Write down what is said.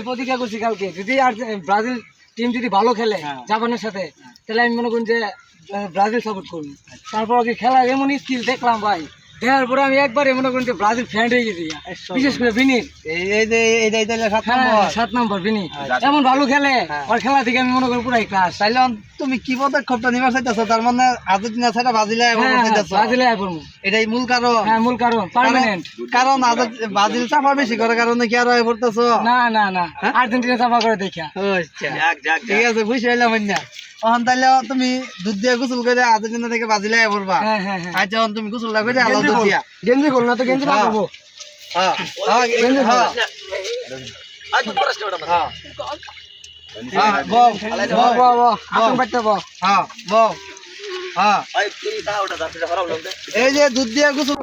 প্রতিজ্ঞা করছি কালকে যদি আর ব্রাজিল টিম যদি ভালো খেলে জাপানের সাথে তাহলে আমি মনে করি যে ব্রাজিল সাপোর্ট করবো। তারপর কি খেলা এমন স্কিল দেখলাম ভাই, দেখার পরে আমি একবারে মনে করি যে ব্রাজিল ফ্যান হয়ে গেছি, বিশেষ করে বিনির। এই 7 নম্বর বিনি এমন ভালো খেলে, ওর খেলা থেকে আমি মনে করি পুরাই ক্লাস। তাইলে তুমি কি পদক্ষেপটা নিবার চাইতেছো? তার মানে আর্জেন্টিনা ছাড়া ব্রাজিলে পড়বো, এটাই মূল কারণ। হ্যাঁ মূল কারণ, পার্মানেন্ট কারণ ব্রাজিল চাপা বেশি করে কারণে কি আরো পড়তেছো? না না না, আর্জেন্টিনা চাপা করে দেখা। ঠিক আছে, বুঝে এলাম না। এখন তাইলে তুমি দুধ দিয়ে গোসল করে আর্জেন্টিনা থেকে ব্রাজিলে পড়বা। আচ্ছা, এখন তুমি গোসল করে আলাদা দুধ দিয়া গেঞ্জি খোল না তো গেঞ্জি লাগাবো। এই যে দুধ দিয়ে গোসল